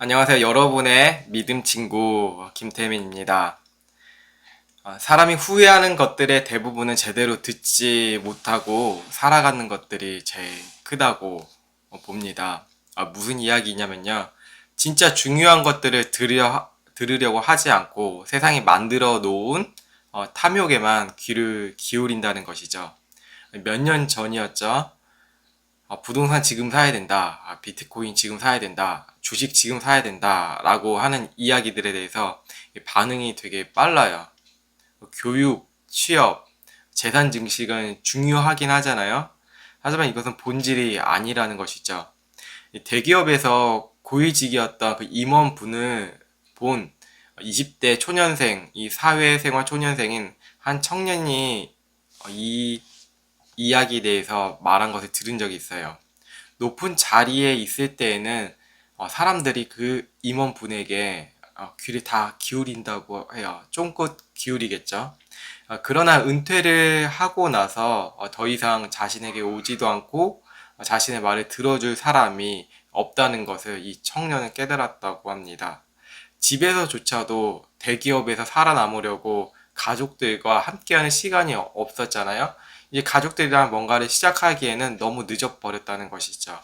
안녕하세요. 여러분의 믿음 친구 김태민입니다. 사람이 후회하는 것들의 대부분은 제대로 듣지 못하고 살아가는 것들이 제일 크다고 봅니다. 무슨 이야기냐면요. 진짜 중요한 것들을 들으려고 하지 않고 세상이 만들어 놓은 탐욕에만 귀를 기울인다는 것이죠. 몇 년 전이었죠. 부동산 지금 사야 된다. 비트코인 지금 사야 된다. 주식 지금 사야 된다. 라고 하는 이야기들에 대해서 반응이 되게 빨라요. 교육, 취업, 재산 증식은 중요하긴 하잖아요. 하지만 이것은 본질이 아니라는 것이죠. 대기업에서 고위직이었던 그 임원분을 본 20대 초년생, 이 사회생활 초년생인 한 청년이 이 이야기에 대해서 말한 것을 들은 적이 있어요. 높은 자리에 있을 때에는 사람들이 그 임원분에게 귀를 다 기울인다고 해요. 쫑긋 기울이겠죠. 그러나 은퇴를 하고 나서 더 이상 자신에게 오지도 않고 자신의 말을 들어줄 사람이 없다는 것을 이 청년은 깨달았다고 합니다. 집에서조차도 대기업에서 살아남으려고 가족들과 함께하는 시간이 없었잖아요. 이제 가족들이랑 뭔가를 시작하기에는 너무 늦어버렸다는 것이죠.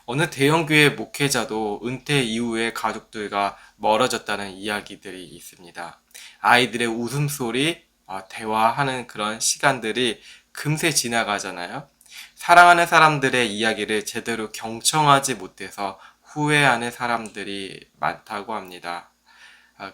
어느 대형교회 목회자도 은퇴 이후에 가족들과 멀어졌다는 이야기들이 있습니다. 아이들의 웃음소리, 대화하는 그런 시간들이 금세 지나가잖아요. 사랑하는 사람들의 이야기를 제대로 경청하지 못해서 후회하는 사람들이 많다고 합니다.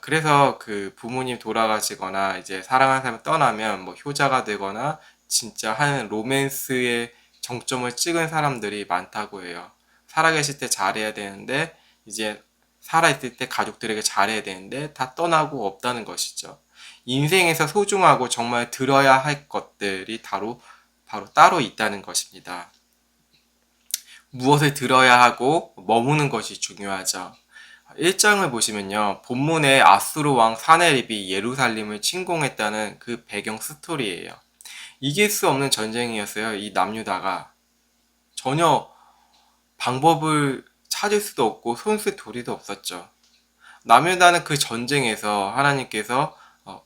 그래서 그 부모님 돌아가시거나 이제 사랑하는 사람 떠나면 뭐 효자가 되거나 진짜 한 로맨스의 정점을 찍은 사람들이 많다고 해요. 살아계실 때 잘해야 되는데 이제 살아있을 때 가족들에게 잘해야 되는데 다 떠나고 없다는 것이죠. 인생에서 소중하고 정말 들어야 할 것들이 바로 따로 있다는 것입니다. 무엇을 들어야 하고 머무는 것이 중요하죠. 1장을 보시면요. 본문에 아수르 왕 사네립이 예루살렘을 침공했다는 그 배경 스토리예요. 이길 수 없는 전쟁이었어요. 이 남유다가. 전혀 방법을 찾을 수도 없고 손쓸 도리도 없었죠. 남유다는 그 전쟁에서 하나님께서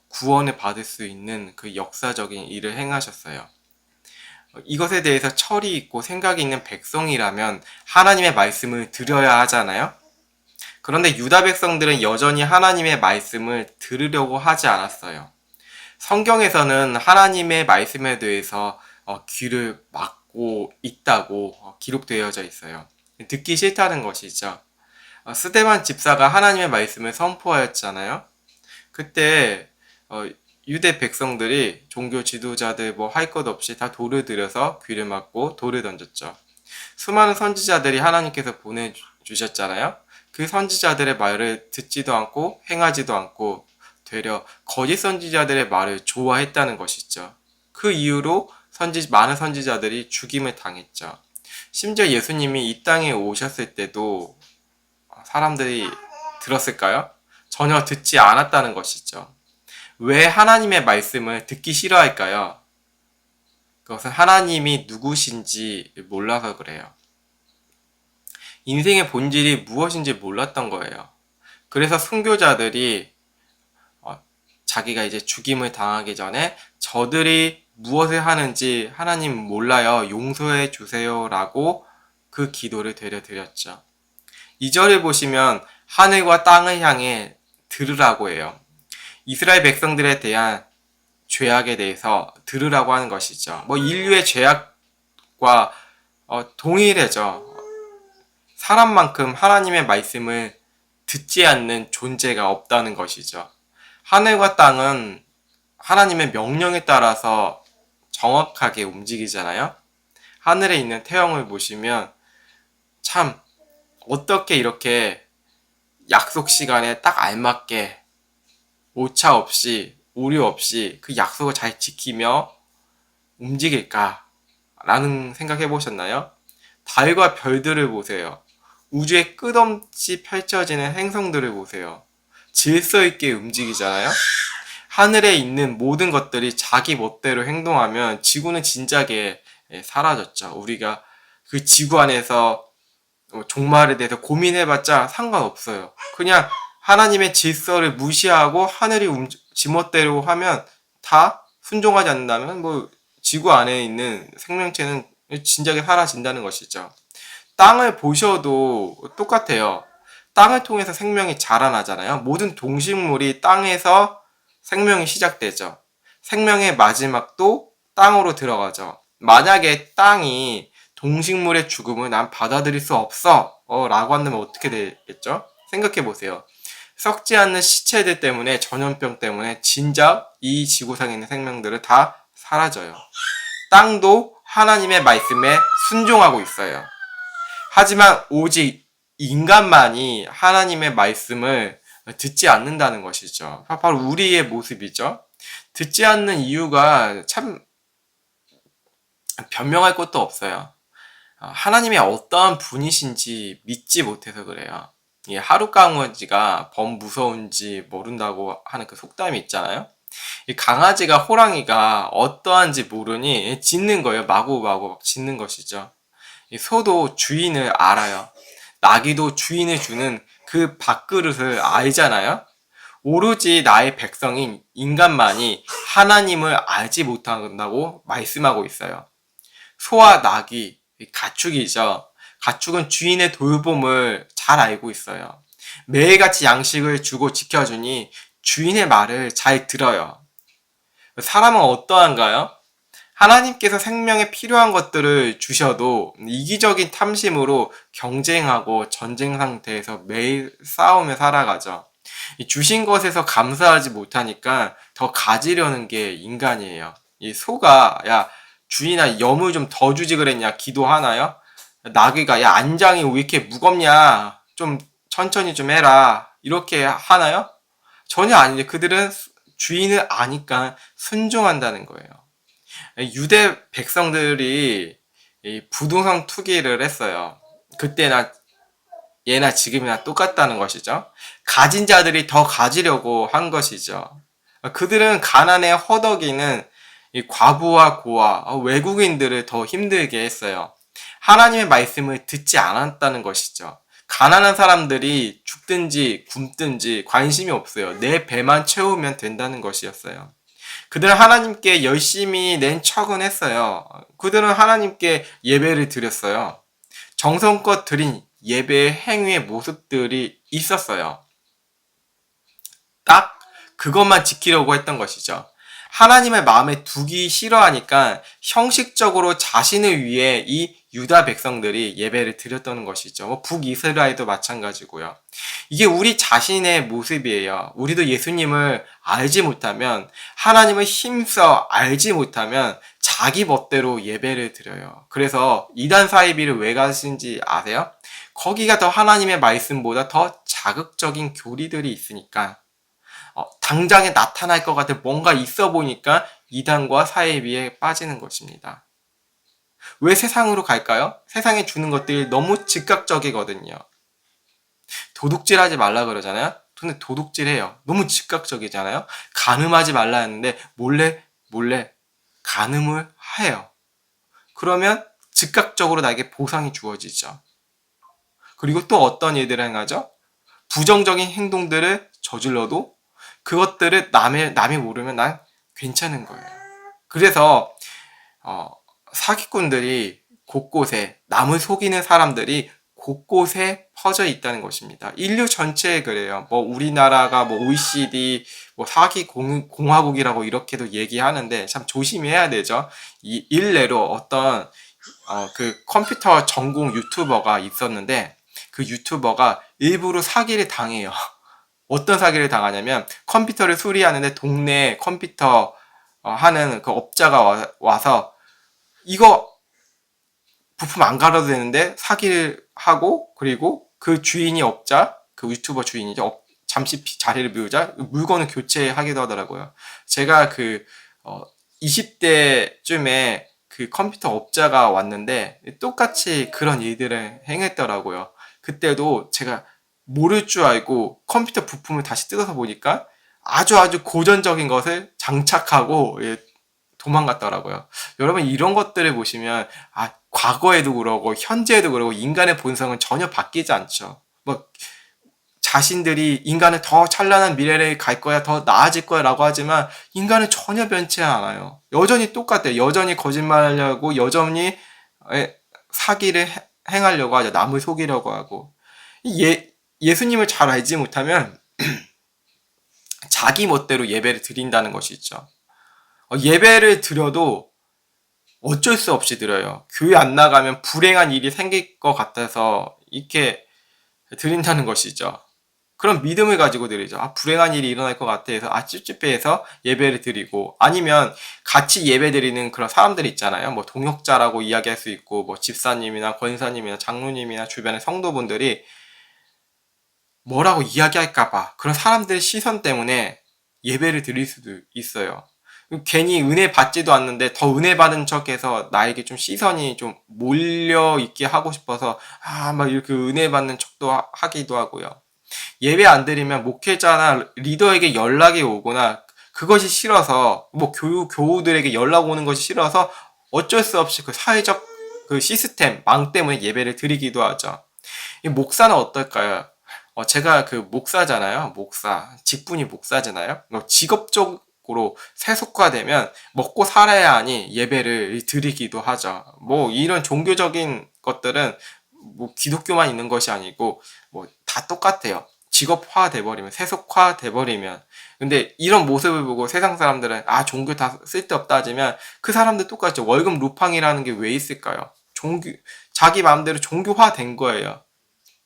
구원을 받을 수 있는 그 역사적인 일을 행하셨어요. 이것에 대해서 철이 있고 생각이 있는 백성이라면 하나님의 말씀을 들어야 하잖아요. 그런데 유다 백성들은 여전히 하나님의 말씀을 들으려고 하지 않았어요. 성경에서는 하나님의 말씀에 대해서 귀를 막고 있다고 기록되어져 있어요. 듣기 싫다는 것이죠. 스데반 집사가 하나님의 말씀을 선포하였잖아요. 그때 유대 백성들이 종교 지도자들 뭐 할 것 없이 다 돌을 들여서 귀를 막고 돌을 던졌죠. 수많은 선지자들이 하나님께서 보내주셨잖아요. 그 선지자들의 말을 듣지도 않고 행하지도 않고 되려 거짓 선지자들의 말을 좋아했다는 것이죠. 그 이후로 많은 선지자들이 죽임을 당했죠. 심지어 예수님이 이 땅에 오셨을 때도 사람들이 들었을까요? 전혀 듣지 않았다는 것이죠. 왜 하나님의 말씀을 듣기 싫어할까요? 그것은 하나님이 누구신지 몰라서 그래요. 인생의 본질이 무엇인지 몰랐던 거예요. 그래서 순교자들이 자기가 이제 죽임을 당하기 전에 저들이 무엇을 하는지 하나님 몰라요. 용서해 주세요. 라고 그 기도를 드렸죠. 2절을 보시면 하늘과 땅을 향해 들으라고 해요. 이스라엘 백성들에 대한 죄악에 대해서 들으라고 하는 것이죠. 뭐 인류의 죄악과 동일해져. 사람만큼 하나님의 말씀을 듣지 않는 존재가 없다는 것이죠. 하늘과 땅은 하나님의 명령에 따라서 정확하게 움직이잖아요. 하늘에 있는 태양을 보시면 참 어떻게 이렇게 약속 시간에 딱 알맞게 오차 없이 오류 없이 그 약속을 잘 지키며 움직일까 라는 생각해 보셨나요? 달과 별들을 보세요. 우주에 끝없이 펼쳐지는 행성들을 보세요. 질서 있게 움직이잖아요. 하늘에 있는 모든 것들이 자기 멋대로 행동하면 지구는 진작에 사라졌죠. 우리가 그 지구 안에서 종말에 대해서 고민해봤자 상관없어요. 그냥 하나님의 질서를 무시하고 하늘이 지멋대로 하면 다 순종하지 않는다면 뭐 지구 안에 있는 생명체는 진작에 사라진다는 것이죠. 땅을 보셔도 똑같아요. 땅을 통해서 생명이 자라나잖아요. 모든 동식물이 땅에서 생명이 시작되죠. 생명의 마지막도 땅으로 들어가죠. 만약에 땅이 동식물의 죽음을 난 받아들일 수 없어 라고 한다면 어떻게 되겠죠? 생각해 보세요. 썩지 않는 시체들 때문에, 전염병 때문에 진작 이 지구상에 있는 생명들은 다 사라져요. 땅도 하나님의 말씀에 순종하고 있어요. 하지만 오직 인간만이 하나님의 말씀을 듣지 않는다는 것이죠. 바로 우리의 모습이죠. 듣지 않는 이유가 참 변명할 것도 없어요. 하나님이 어떠한 분이신지 믿지 못해서 그래요. 이 하룻강아지가 범 무서운지 모른다고 하는 그 속담이 있잖아요. 이 강아지가 호랑이가 어떠한지 모르니 짖는 거예요. 마구마구 짖는 것이죠. 이 소도 주인을 알아요. 나귀도 주인을 주는 그 밥그릇을 알잖아요. 오로지 나의 백성인 인간만이 하나님을 알지 못한다고 말씀하고 있어요. 소와 나귀, 가축이죠. 가축은 주인의 돌봄을 잘 알고 있어요. 매일같이 양식을 주고 지켜주니 주인의 말을 잘 들어요. 사람은 어떠한가요? 하나님께서 생명에 필요한 것들을 주셔도 이기적인 탐심으로 경쟁하고 전쟁 상태에서 매일 싸우며 살아가죠. 주신 것에서 감사하지 못하니까 더 가지려는 게 인간이에요. 이 소가 야 주인아 염을 좀 더 주지 그랬냐 기도하나요? 나귀가 야 안장이 왜 이렇게 무겁냐 좀 천천히 좀 해라 이렇게 하나요? 전혀 아닌데 그들은 주인을 아니까 순종한다는 거예요. 유대 백성들이 부동산 투기를 했어요. 그때나 예나 지금이나 똑같다는 것이죠. 가진 자들이 더 가지려고 한 것이죠. 그들은 가난에 허덕이는 이 과부와 고아, 외국인들을 더 힘들게 했어요. 하나님의 말씀을 듣지 않았다는 것이죠. 가난한 사람들이 죽든지 굶든지 관심이 없어요. 내 배만 채우면 된다는 것이었어요. 그들은 하나님께 열심히 낸 척은 했어요. 그들은 하나님께 예배를 드렸어요. 정성껏 드린 예배의 행위의 모습들이 있었어요. 딱 그것만 지키려고 했던 것이죠. 하나님의 마음에 두기 싫어하니까 형식적으로 자신을 위해 이 유다 백성들이 예배를 드렸던 것이죠. 북이스라엘도 마찬가지고요. 이게 우리 자신의 모습이에요. 우리도 예수님을 알지 못하면, 하나님을 힘써 알지 못하면 자기 멋대로 예배를 드려요. 그래서 이단 사이비를 왜 가신지 아세요? 거기가 더 하나님의 말씀보다 더 자극적인 교리들이 있으니까 당장에 나타날 것 같은 뭔가 있어 보니까 이단과 사이비에 빠지는 것입니다. 왜 세상으로 갈까요? 세상에 주는 것들이 너무 즉각적이거든요. 도둑질하지 말라 그러잖아요. 근데 도둑질해요. 너무 즉각적이잖아요. 간음하지 말라 했는데 몰래 간음을 해요. 그러면 즉각적으로 나에게 보상이 주어지죠. 그리고 또 어떤 일들을 행하죠? 부정적인 행동들을 저질러도 그것들을 남이 모르면 난 괜찮은 거예요. 그래서 사기꾼들이 곳곳에, 남을 속이는 사람들이 곳곳에 퍼져 있다는 것입니다. 인류 전체에 그래요. 우리나라가 OECD 사기 공화국이라고 이렇게도 얘기하는데 참 조심해야 되죠. 이 일례로 어떤 그 컴퓨터 전공 유튜버가 있었는데 그 유튜버가 일부러 사기를 당해요. 어떤 사기를 당하냐면 컴퓨터를 수리하는데 동네 컴퓨터 하는 그 업자가 와서 이거 부품 안 갈아도 되는데 사기를 하고, 그리고 그 주인이 업자, 그 유튜버 주인이죠. 잠시 자리를 비우자 물건을 교체하기도 하더라고요. 제가 20대쯤에 그 컴퓨터 업자가 왔는데 똑같이 그런 일들을 행했더라고요. 그때도 제가 모를 줄 알고 컴퓨터 부품을 다시 뜯어서 보니까 아주 고전적인 것을 장착하고 도망갔더라고요. 여러분 이런 것들을 보시면 과거에도 그러고 현재에도 그러고 인간의 본성은 전혀 바뀌지 않죠. 뭐 자신들이 인간은 더 찬란한 미래를 갈 거야, 더 나아질 거야 라고 하지만 인간은 전혀 변치 않아요. 여전히 똑같아요. 여전히 거짓말하려고, 여전히 사기를 행하려고 하죠. 남을 속이려고 하고. 예수님을 잘 알지 못하면 자기 멋대로 예배를 드린다는 것이 있죠. 예배를 드려도 어쩔 수 없이 드려요. 교회 안 나가면 불행한 일이 생길 것 같아서 이렇게 드린다는 것이죠. 그런 믿음을 가지고 드리죠. 불행한 일이 일어날 것 같아 해서 찝찝해서 예배를 드리고, 아니면 같이 예배 드리는 그런 사람들 있잖아요. 뭐 동역자라고 이야기할 수 있고, 뭐 집사님이나 권사님이나 장로님이나 주변의 성도분들이 뭐라고 이야기할까봐 그런 사람들의 시선 때문에 예배를 드릴 수도 있어요. 괜히 은혜 받지도 않는데 더 은혜 받은 척해서 나에게 좀 시선이 좀 몰려 있게 하고 싶어서 막 이렇게 은혜 받는 척도 하기도 하고요. 예배 안 드리면 목회자나 리더에게 연락이 오거나 그것이 싫어서, 뭐 교우들에게 연락 오는 것이 싫어서 어쩔 수 없이 그 사회적 그 시스템 망 때문에 예배를 드리기도 하죠. 이 목사는 어떨까요? 제가 그 목사잖아요. 목사. 직분이 목사잖아요. 직업적으로 세속화되면 먹고 살아야 하니 예배를 드리기도 하죠. 뭐 이런 종교적인 것들은 뭐 기독교만 있는 것이 아니고 뭐 다 똑같아요. 직업화 돼버리면, 세속화 돼버리면. 근데 이런 모습을 보고 세상 사람들은 종교 다 쓸데없다 하지만 그 사람들 똑같죠. 월급 루팡이라는 게 왜 있을까요? 자기 마음대로 종교화 된 거예요.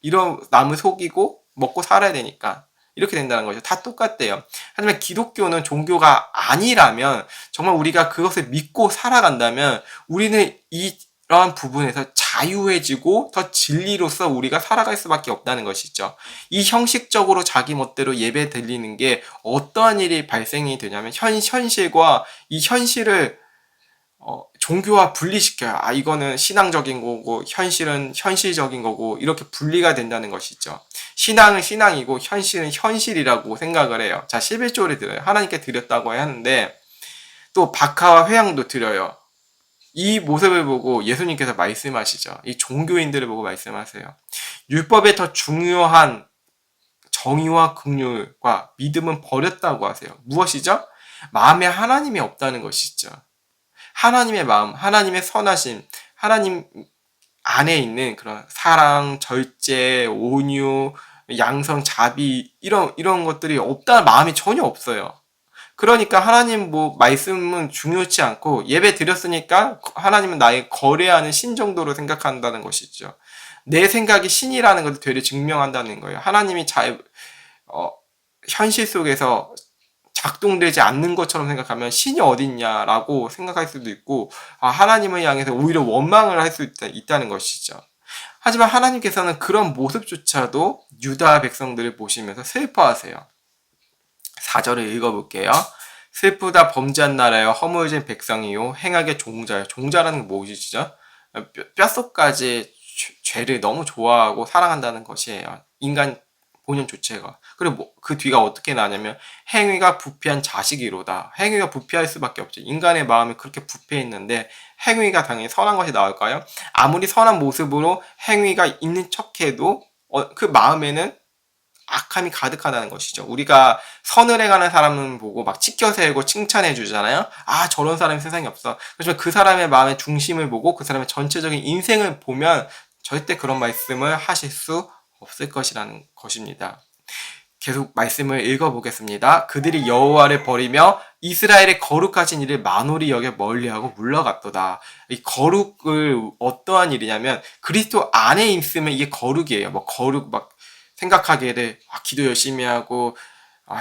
이런 남을 속이고 먹고 살아야 되니까 이렇게 된다는 거죠. 다 똑같대요. 하지만 기독교는 종교가 아니라면, 정말 우리가 그것을 믿고 살아간다면 우리는 이러한 부분에서 자유해지고 더 진리로서 우리가 살아갈 수밖에 없다는 것이죠. 이 형식적으로 자기 멋대로 예배 드리는 게 어떠한 일이 발생이 되냐면 현실과 이 현실을 종교와 분리시켜요. 이거는 신앙적인 거고 현실은 현실적인 거고 이렇게 분리가 된다는 것이죠. 신앙은 신앙이고 현실은 현실이라고 생각을 해요. 자, 11조를 드려요. 하나님께 드렸다고 하는데 또 박하와 회양도 드려요. 이 모습을 보고 예수님께서 말씀하시죠. 이 종교인들을 보고 말씀하세요. 율법에 더 중요한 정의와 긍휼과 믿음은 버렸다고 하세요. 무엇이죠? 마음에 하나님이 없다는 것이죠. 하나님의 마음, 하나님의 선하심, 하나님 안에 있는 그런 사랑, 절제, 온유, 양성, 자비 이런 것들이 없다는 마음이 전혀 없어요. 그러니까 하나님 말씀은 중요치 않고 예배 드렸으니까 하나님은 나의 거래하는 신 정도로 생각한다는 것이죠. 내 생각이 신이라는 것을 되려 증명한다는 거예요. 하나님이 현실 속에서 작동되지 않는 것처럼 생각하면 신이 어딨냐라고 생각할 수도 있고, 하나님을 향해서 오히려 원망을 할 수 있다는 것이죠. 하지만 하나님께서는 그런 모습조차도 유다 백성들을 보시면서 슬퍼하세요. 4절을 읽어볼게요. 슬프다 범죄한 나라여 허물진 백성이요 행하게 종자요. 종자라는 게 무엇이죠? 뼛속까지 죄를 너무 좋아하고 사랑한다는 것이에요. 인간 본연 조체가. 그리고 그 뒤가 어떻게 나냐면 행위가 부패한 자식이로다. 행위가 부패할 수밖에 없죠. 인간의 마음이 그렇게 부패했는데 행위가 당연히 선한 것이 나올까요? 아무리 선한 모습으로 행위가 있는 척해도 그 마음에는 악함이 가득하다는 것이죠. 우리가 선을 행하는 사람은 보고 막 치켜 세우고 칭찬해 주잖아요. 저런 사람이 세상에 없어. 그렇지만 그 사람의 마음의 중심을 보고 그 사람의 전체적인 인생을 보면 절대 그런 말씀을 하실 수 없을 것이라는 것입니다. 계속 말씀을 읽어보겠습니다. 그들이 여호와를 버리며 이스라엘의 거룩하신 일을 만홀히 여겨 멀리하고 물러갔도다. 이 거룩을 어떠한 일이냐면 그리스도 안에 있으면 이게 거룩이에요. 거룩 생각하기에는 기도 열심히 하고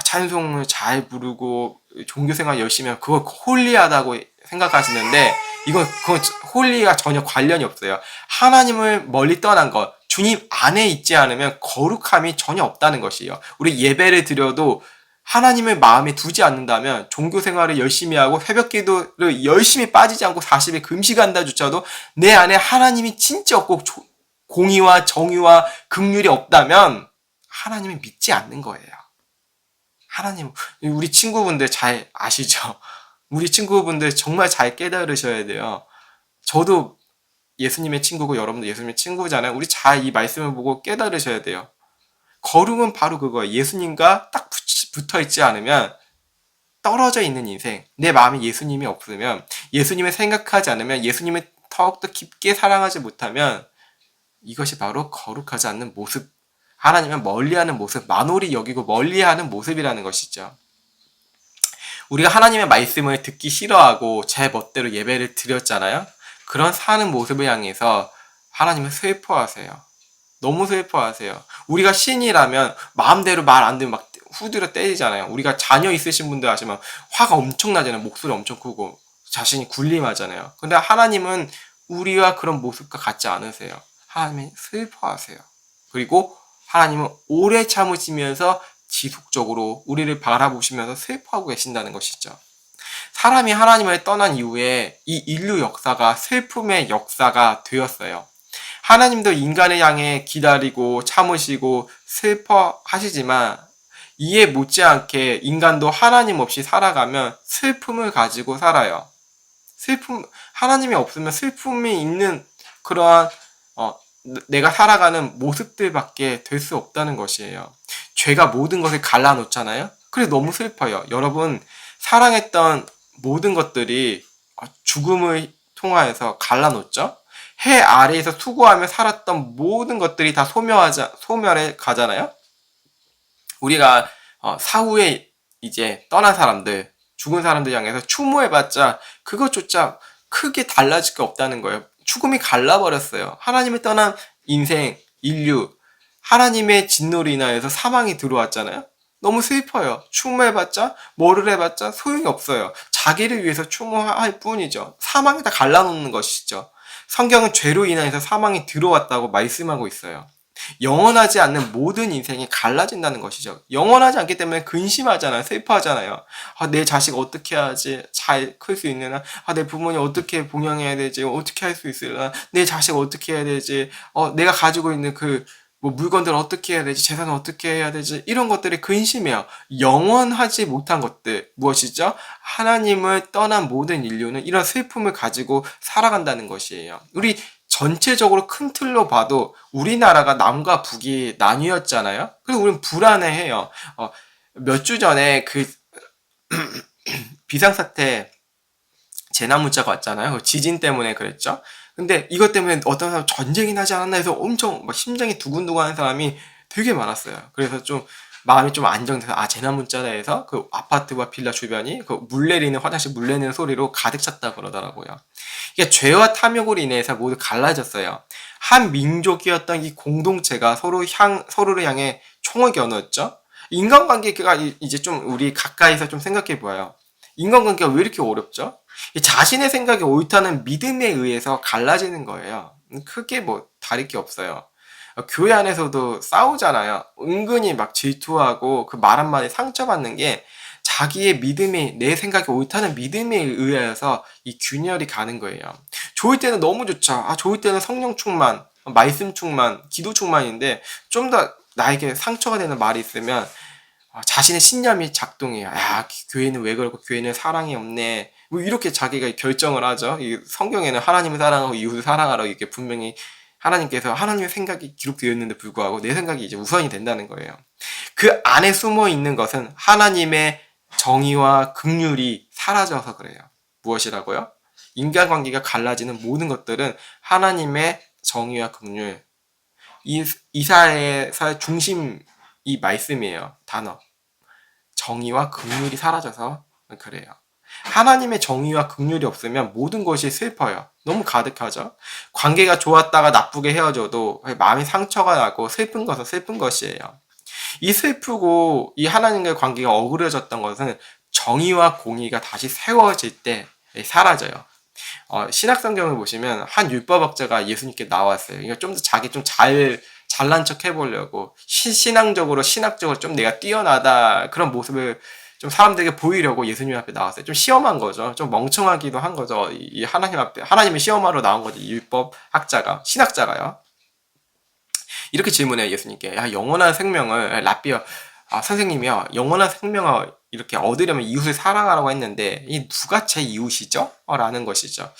찬송을 잘 부르고 종교생활 열심히 하고 그걸 홀리하다고 생각하시는데 그건 홀리가 전혀 관련이 없어요. 하나님을 멀리 떠난 것, 주님 안에 있지 않으면 거룩함이 전혀 없다는 것이에요. 우리 예배를 드려도 하나님을 마음에 두지 않는다면 종교생활을 열심히 하고 새벽기도를 열심히 빠지지 않고 40일 금식한다조차도 내 안에 하나님이 진짜 없고 공의와 정의와 긍휼이 없다면 하나님을 믿지 않는 거예요. 하나님, 우리 친구분들 잘 아시죠? 우리 친구분들 정말 잘 깨달으셔야 돼요. 저도 예수님의 친구고 여러분도 예수님의 친구잖아요. 우리 잘 이 말씀을 보고 깨달으셔야 돼요. 거룩은 바로 그거예요. 예수님과 딱 붙어 있지 않으면 떨어져 있는 인생, 내 마음에 예수님이 없으면, 예수님을 생각하지 않으면, 예수님을 더욱더 깊게 사랑하지 못하면 이것이 바로 거룩하지 않는 모습, 하나님을 멀리하는 모습, 만홀히 여기고 멀리하는 모습이라는 것이죠. 우리가 하나님의 말씀을 듣기 싫어하고 제 멋대로 예배를 드렸잖아요. 그런 사는 모습을 향해서 하나님은 슬퍼하세요. 너무 슬퍼하세요. 우리가 신이라면 마음대로 말 안 되면 막 후드려 때리잖아요. 우리가 자녀 있으신 분들 아시면 화가 엄청나잖아요. 목소리 엄청 크고 자신이 군림하잖아요. 근데 하나님은 우리와 그런 모습과 같지 않으세요. 하나님은 슬퍼하세요. 그리고 하나님은 오래 참으시면서 지속적으로 우리를 바라보시면서 슬퍼하고 계신다는 것이죠. 사람이 하나님을 떠난 이후에 이 인류 역사가 슬픔의 역사가 되었어요. 하나님도 인간을 향해 기다리고 참으시고 슬퍼하시지만 이에 못지않게 인간도 하나님 없이 살아가면 슬픔을 가지고 살아요. 하나님이 없으면 슬픔이 있는 그러한 내가 살아가는 모습들밖에 될 수 없다는 것이에요. 죄가 모든 것을 갈라놓잖아요. 그래서 너무 슬퍼요. 여러분, 사랑했던 모든 것들이 죽음을 통하여서 갈라놓죠. 해 아래에서 수고하며 살았던 모든 것들이 다 소멸해 가잖아요. 우리가 사후에 이제 떠난 사람들, 죽은 사람들 향해서 추모해봤자 그것조차 크게 달라질 게 없다는 거예요. 죽음이 갈라버렸어요. 하나님을 떠난 인생, 인류, 하나님의 진노로 인하여서 사망이 들어왔잖아요. 너무 슬퍼요. 추모해봤자 뭐를 해봤자 소용이 없어요. 자기를 위해서 추모할 뿐이죠. 사망이 다 갈라놓는 것이죠. 성경은 죄로 인해서 사망이 들어왔다고 말씀하고 있어요. 영원하지 않는 모든 인생이 갈라진다는 것이죠. 영원하지 않기 때문에 근심하잖아요. 슬퍼하잖아요. 내 자식 어떻게 해야지 잘 클 수 있느냐. 내 부모님 어떻게 봉양해야 되지. 어떻게 할 수 있으려나. 내 자식 어떻게 해야 되지. 내가 가지고 있는 물건들 어떻게 해야 되지? 재산을 어떻게 해야 되지? 이런 것들이 근심해요. 영원하지 못한 것들 무엇이죠? 하나님을 떠난 모든 인류는 이런 슬픔을 가지고 살아간다는 것이에요. 우리 전체적으로 큰 틀로 봐도 우리나라가 남과 북이 나뉘었잖아요. 그래서 우리는 불안해해요. 몇 주 전에 그 비상사태 재난 문자가 왔잖아요. 지진 때문에 그랬죠. 근데 이것 때문에 어떤 사람 전쟁이 나지 않았나 해서 엄청 막 심장이 두근두근하는 사람이 되게 많았어요. 그래서 좀 마음이 좀 안정돼서 재난 문자다 해서 그 아파트와 빌라 주변이 그 물 내리는 화장실 물 내리는 소리로 가득 찼다 그러더라고요. 이게 죄와 탐욕으로 인해서 모두 갈라졌어요. 한 민족이었던 이 공동체가 서로를 향해 총을 겨누었죠. 인간관계가 이제 좀 우리 가까이서 좀 생각해 보아요. 인간관계가 왜 이렇게 어렵죠? 자신의 생각이 옳다는 믿음에 의해서 갈라지는 거예요. 크게 뭐 다를 게 없어요. 교회 안에서도 싸우잖아요. 은근히 막 질투하고 그 말 한마디 상처받는 게 자기의 믿음이, 내 생각이 옳다는 믿음에 의해서 이 균열이 가는 거예요. 좋을 때는 너무 좋죠. 좋을 때는 성령 충만, 말씀 충만, 기도 충만인데 좀 더 나에게 상처가 되는 말이 있으면 자신의 신념이 작동해요. 교회는 왜 그렇고 교회는 사랑이 없네. 뭐 이렇게 자기가 결정을 하죠. 이 성경에는 하나님을 사랑하고 이웃을 사랑하라고 이렇게 분명히 하나님께서 하나님의 생각이 기록되어 있는데 불구하고 내 생각이 이제 우선이 된다는 거예요. 그 안에 숨어 있는 것은 하나님의 정의와 긍휼이 사라져서 그래요. 무엇이라고요? 인간관계가 갈라지는 모든 것들은 하나님의 정의와 긍휼. 이사야의 중심 이 말씀이에요. 단어. 정의와 긍휼이 사라져서 그래요. 하나님의 정의와 긍휼이 없으면 모든 것이 슬퍼요. 너무 가득하죠. 관계가 좋았다가 나쁘게 헤어져도 마음이 상처가 나고 슬픈 것은 슬픈 것이에요. 이 슬프고 이 하나님과의 관계가 어그러졌던 것은 정의와 공의가 다시 세워질 때 사라져요. 신약성경을 보시면 한 율법학자가 예수님께 나왔어요. 그러니까 좀 더 자기 좀 잘난 척 해보려고 신앙적으로 신학적으로 좀 내가 뛰어나다 그런 모습을 좀 사람들에게 보이려고 예수님 앞에 나왔어요. 좀 시험한 거죠. 좀 멍청하기도 한 거죠. 이 하나님 앞에 하나님의 시험하러 나온 거죠. 이 율법학자가 신학자가요. 이렇게 질문해요. 예수님께. 영원한 생명을 랍비어 선생님이요. 영원한 생명을 이렇게 얻으려면 이웃을 사랑하라고 했는데 이 누가 제 이웃이죠? 라는 것이죠.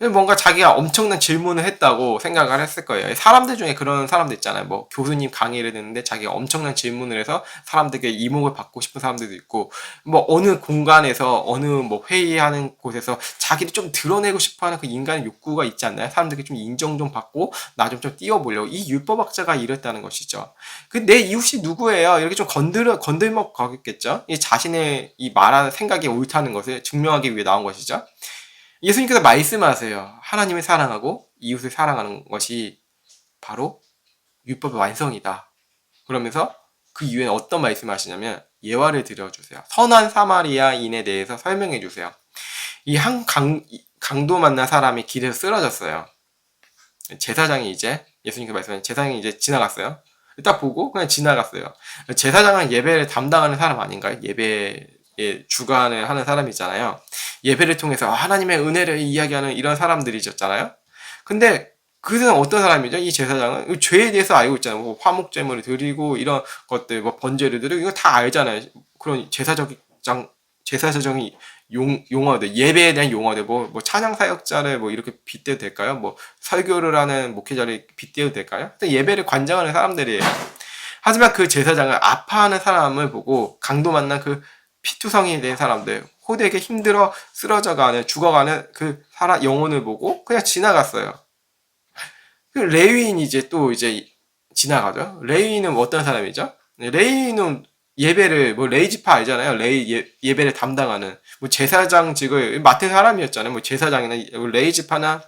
뭔가 자기가 엄청난 질문을 했다고 생각을 했을 거예요. 사람들 중에 그런 사람들 있잖아요. 뭐 교수님 강의를 듣는데 자기가 엄청난 질문을 해서 사람들에게 이목을 받고 싶은 사람들도 있고, 뭐 어느 공간에서 어느 뭐 회의하는 곳에서 자기를 좀 드러내고 싶어하는 그 인간의 욕구가 있지 않나요? 사람들에게 좀 인정 좀 받고 나 좀 띄워보려고. 이 율법학자가 이랬다는 것이죠. 그 내 이웃이 누구예요? 이렇게 좀 건들먹 가겠겠죠. 이 자신의 이 말하는 생각이 옳다는 것을 증명하기 위해 나온 것이죠. 예수님께서 말씀하세요. 하나님을 사랑하고 이웃을 사랑하는 것이 바로 율법의 완성이다. 그러면서 그 이후에 어떤 말씀을 하시냐면 예화를 들어주세요. 선한 사마리아인에 대해서 설명해 주세요. 이 한 강도 만난 사람이 길에서 쓰러졌어요. 제사장이 이제 예수님께서 말씀하신 제사장이 이제 지나갔어요. 딱 보고 그냥 지나갔어요. 제사장은 예배를 담당하는 사람 아닌가요? 예배의 주관을 하는 사람이잖아요. 예배를 통해서 하나님의 은혜를 이야기하는 이런 사람들이셨잖아요. 근데 그는 어떤 사람이죠? 이 제사장은 죄에 대해서 알고 있잖아요. 뭐 화목제물을 드리고 이런 것들, 뭐 번제를 드리고 이거 다 알잖아요. 그런 제사적인 용어들, 예배에 대한 용어들, 뭐 찬양 사역자를 뭐 이렇게 빗대도 될까요? 뭐 설교를 하는 목회자를 빗대도 될까요? 예배를 관장하는 사람들이에요. 하지만 그 제사장은 아파하는 사람을 보고 강도 만난 그 피투성이 된 사람들, 호되게 힘들어 쓰러져가는, 죽어가는 그 사람 영혼을 보고 그냥 지나갔어요. 그 레위인이 이제 또 이제 지나가죠. 레위인은 어떤 사람이죠? 레위인은 예배를 뭐 레이지파 알잖아요. 예배를 담당하는 뭐 제사장직을 맡은 사람이었잖아요. 뭐 제사장이나 레이지파나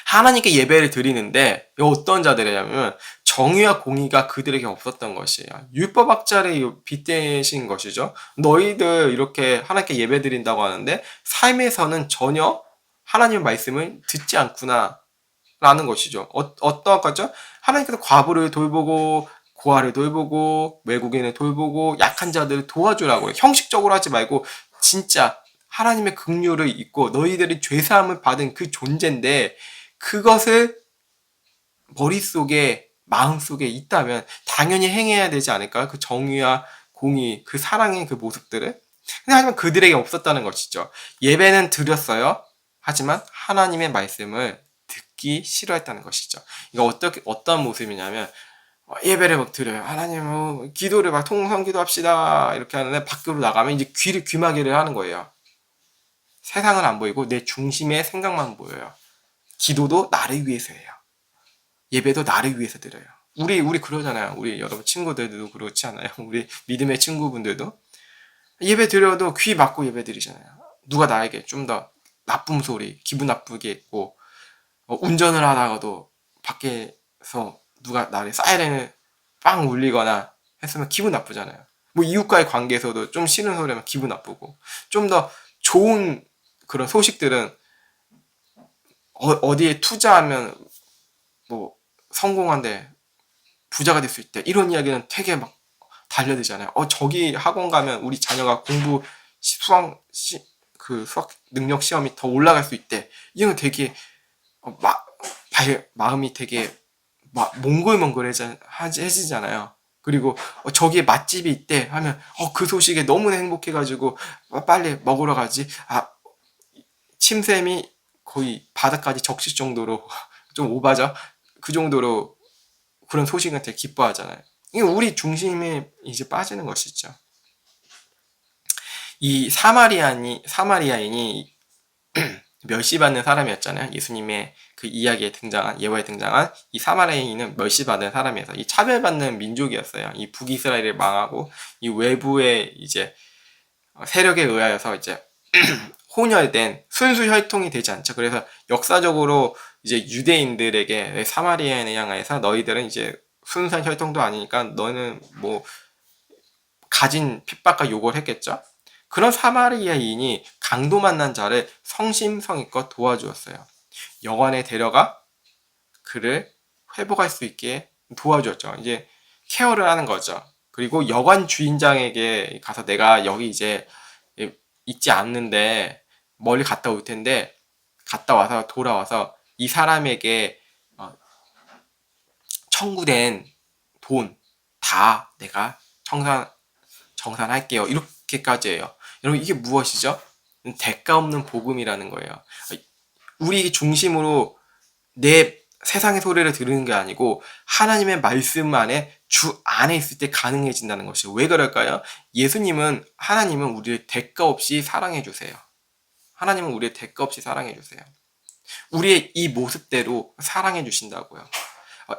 하나님께 예배를 드리는데 어떤 자들이냐면 정의와 공의가 그들에게 없었던 것이에요. 율법학자를 빗대신 것이죠. 너희들 이렇게 하나님께 예배 드린다고 하는데 삶에서는 전혀 하나님의 말씀을 듣지 않구나 라는 것이죠. 어떤 거죠? 하나님께서 과부를 돌보고 고아를 돌보고 외국인을 돌보고 약한 자들을 도와주라고 해요. 형식적으로 하지 말고 진짜 하나님의 긍휼을 입고 너희들이 죄사함을 받은 그 존재인데 그것을 머릿속에 마음속에 있다면 당연히 행해야 되지 않을까요? 그 정의와 공의, 그 사랑의 그 모습들을. 근데 하지만 그들에게 없었다는 것이죠. 예배는 드렸어요. 하지만 하나님의 말씀을 듣기 싫어했다는 것이죠. 이거 어떤 모습이냐면 예배를 막 드려요. 하나님, 기도를 막 통성기도 합시다. 이렇게 하는데 밖으로 나가면 이제 귀마개를 하는 거예요. 세상은 안 보이고 내 중심의 생각만 보여요. 기도도 나를 위해서예요. 예배도 나를 위해서 드려요. 우리 그러잖아요. 우리 여러분 친구들도 그렇지 않아요? 우리 믿음의 친구분들도 예배 드려도 귀 막고 예배 드리잖아요. 누가 나에게 좀 더 나쁜 소리, 기분 나쁘게 했고 운전을 하다가도 밖에서 누가 나를 사이렌을 빵 울리거나 했으면 기분 나쁘잖아요. 뭐 이웃과의 관계에서도 좀 싫은 소리 하면 기분 나쁘고 좀 더 좋은 그런 소식들은 어디에 투자하면 뭐 성공한데 부자가 될 수 있대. 이런 이야기는 되게 막 달려들잖아요. 저기 학원 가면 우리 자녀가 공부 수학 능력 시험이 더 올라갈 수 있대. 이건 되게 마음이 되게 몽글몽글해지잖아요. 그리고 저기에 맛집이 있대 하면 그 소식에 너무나 행복해가지고 빨리 먹으러 가지. 침샘이 거의 바닥까지 적실 정도로 좀 오바죠. 그 정도로 그런 소식은 되게 기뻐하잖아요. 이게 우리 중심에 이제 빠지는 것이죠. 이 사마리아인이 멸시받는 사람이었잖아요. 예수님의 그 이야기에 등장한, 예화에 등장한 이 사마리아인은 멸시받는 사람이어서 이 차별받는 민족이었어요. 이 북이스라엘을 망하고 이 외부의 이제 세력에 의하여서 이제 혼혈된 순수 혈통이 되지 않죠. 그래서 역사적으로 이제 유대인들에게 사마리아인을 향해서 너희들은 이제 순수한 혈통도 아니니까 너는 뭐 가진 핍박과 욕을 했겠죠. 그런 사마리아인이 강도 만난 자를 성심성의껏 도와주었어요. 여관에 데려가 그를 회복할 수 있게 도와주었죠. 이제 케어를 하는 거죠. 그리고 여관 주인장에게 가서 내가 여기 이제 있지 않는데 멀리 갔다 올 텐데 갔다 와서 돌아와서 이 사람에게 청구된 돈 다 내가 정산할게요. 이렇게까지 해요. 여러분 이게 무엇이죠? 대가 없는 복음이라는 거예요. 우리 중심으로 내 세상의 소리를 들으는 게 아니고 하나님의 말씀 안에 주 안에 있을 때 가능해진다는 것이죠. 왜 그럴까요? 하나님은 우리를 대가 없이 사랑해 주세요. 하나님은 우리의 대가 없이 사랑해 주세요. 우리의 이 모습대로 사랑해 주신다고요.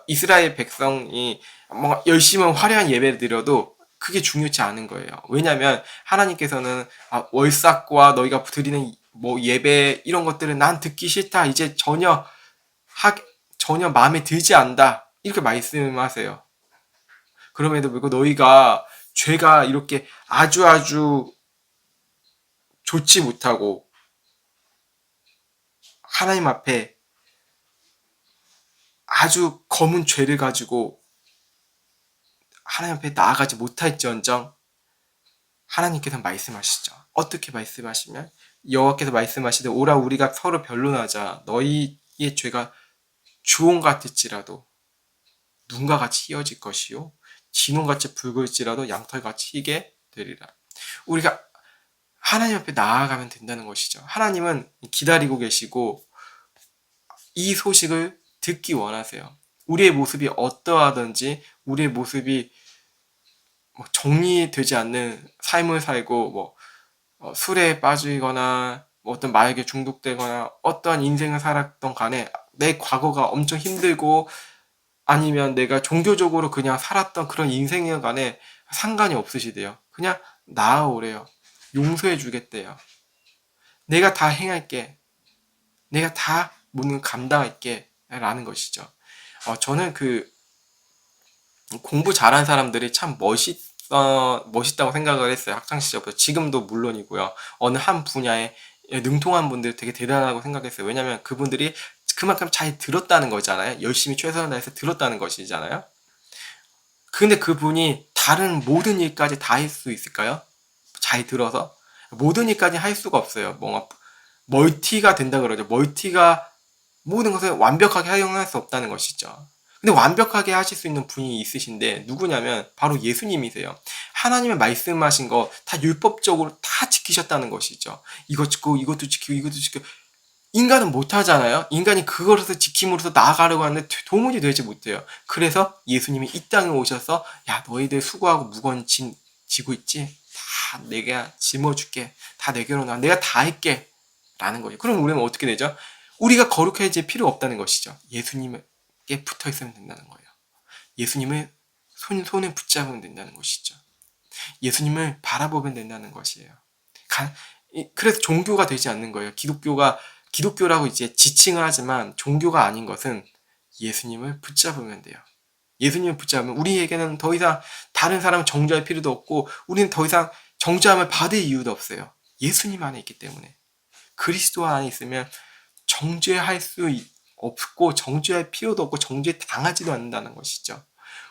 이스라엘 백성이 뭔가 열심히 화려한 예배를 드려도 그게 중요치 않은 거예요. 왜냐하면 하나님께서는 월삭과 너희가 드리는 뭐 예배 이런 것들은 난 듣기 싫다. 이제 전혀 마음에 들지 않다. 이렇게 말씀하세요. 그럼에도 불구하고 너희가 죄가 이렇게 아주 좋지 못하고 하나님 앞에 아주 검은 죄를 가지고 하나님 앞에 나아가지 못할지언정 하나님께서 말씀하시죠. 어떻게 말씀하시면 여호와께서 말씀하시되 오라 우리가 서로 변론하자. 너희의 죄가 주홍 같을지라도 눈과 같이 희어질 것이요 진홍같이 붉을지라도 양털같이 희게 되리라. 우리가 하나님 앞에 나아가면 된다는 것이죠. 하나님은 기다리고 계시고 이 소식을 듣기 원하세요. 우리의 모습이 어떠하든지 우리의 모습이 정리되지 않는 삶을 살고 술에 빠지거나 어떤 마약에 중독되거나 어떠한 인생을 살았던 간에 내 과거가 엄청 힘들고 아니면 내가 종교적으로 그냥 살았던 그런 인생에 간에 상관이 없으시대요. 그냥 나아오래요. 용서해 주겠대요. 내가 다 행할게. 내가 다 모든 감당할게. 라는 것이죠. 저는 공부 잘한 사람들이 참 멋있다고 생각을 했어요. 학창시절부터. 지금도 물론이고요. 어느 한 분야에 능통한 분들 되게 대단하다고 생각했어요. 왜냐면 그분들이 그만큼 잘 들었다는 거잖아요. 열심히 최선을 다해서 들었다는 것이잖아요. 근데 그분이 다른 모든 일까지 다 할 수 있을까요? 잘 들어서? 모든 일까지 할 수가 없어요. 뭔가 멀티가 된다 그러죠. 멀티가 모든 것을 완벽하게 사용할 수 없다는 것이죠. 근데 완벽하게 하실 수 있는 분이 있으신데 누구냐면 바로 예수님이세요. 하나님의 말씀하신 거 다 율법적으로 다 지키셨다는 것이죠. 이것 지키고 이것도 지키고 이것도 지키고 인간은 못하잖아요. 인간이 그것을 지킴으로써 나아가려고 하는데 도무지 되지 못해요. 그래서 예수님이 이 땅에 오셔서 야 너희들 수고하고 무거운 짐 지고 있지? 다 내가 짊어줄게. 다 내게로 나. 내가 다 할게. 라는 거죠. 그럼 우리는 어떻게 되죠? 우리가 거룩해질 필요 없다는 것이죠. 예수님께 붙어 있으면 된다는 거예요. 예수님을 손에 붙잡으면 된다는 것이죠. 예수님을 바라보면 된다는 것이에요. 그래서 종교가 되지 않는 거예요. 기독교라고 이제 지칭을 하지만 종교가 아닌 것은 예수님을 붙잡으면 돼요. 예수님을 붙잡으면 우리에게는 더 이상 다른 사람을 정죄할 필요도 없고 우리는 더 이상 정죄함을 받을 이유도 없어요. 예수님 안에 있기 때문에. 그리스도 안에 있으면 정죄할 수 없고 정죄할 필요도 없고 정죄 당하지도 않는다는 것이죠.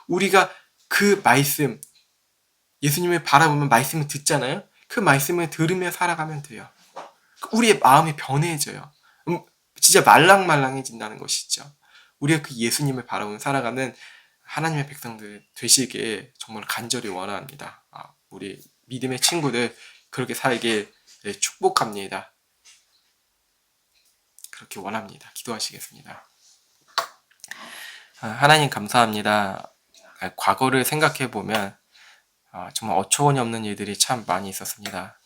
우리가 그 말씀, 예수님을 바라보면 말씀을 듣잖아요. 그 말씀을 들으며 살아가면 돼요. 우리의 마음이 변해져요. 진짜 말랑말랑해진다는 것이죠. 우리가 그 예수님을 바라보며 살아가는 하나님의 백성들 되시길 정말 간절히 원합니다. 우리 믿음의 친구들 그렇게 살길 축복합니다. 그렇게 원합니다. 기도하시겠습니다. 하나님 감사합니다. 과거를 생각해 보면 정말 어처구니 없는 일들이 참 많이 있었습니다.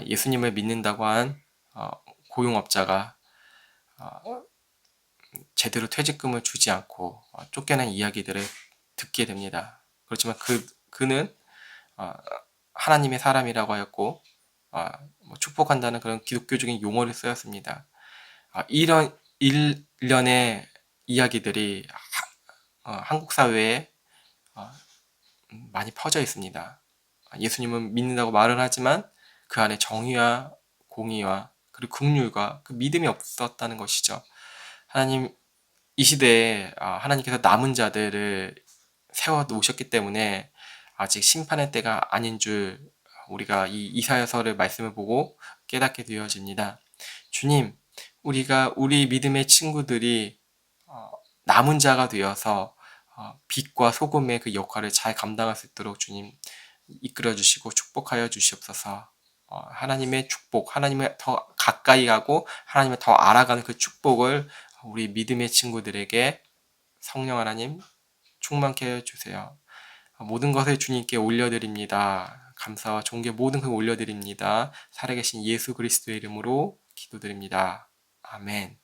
예수님을 믿는다고 한 고용업자가 제대로 퇴직금을 주지 않고 쫓겨난 이야기들을 듣게 됩니다. 그렇지만 그는 하나님의 사람이라고 하였고 축복한다는 그런 기독교적인 용어를 쓰였습니다. 이런 일련의 이야기들이 한국 사회에 많이 퍼져 있습니다. 예수님은 믿는다고 말을 하지만 그 안에 정의와 공의와 그리고 긍휼과 그 믿음이 없었다는 것이죠. 하나님 이 시대에 하나님께서 남은 자들을 세워 놓으셨기 때문에 아직 심판의 때가 아닌 줄 우리가 이 이사야서를 말씀을 보고 깨닫게 되어집니다. 주님, 우리 믿음의 친구들이 남은 자가 되어서 빛과 소금의 그 역할을 잘 감당할 수 있도록 주님 이끌어 주시고 축복하여 주시옵소서. 하나님의 축복, 하나님을 더 가까이 가고 하나님을 더 알아가는 그 축복을 우리 믿음의 친구들에게 성령 하나님 충만케 해주세요. 모든 것을 주님께 올려드립니다. 감사와 존귀 모든 것을 올려드립니다. 살아계신 예수 그리스도의 이름으로 기도드립니다. 아멘.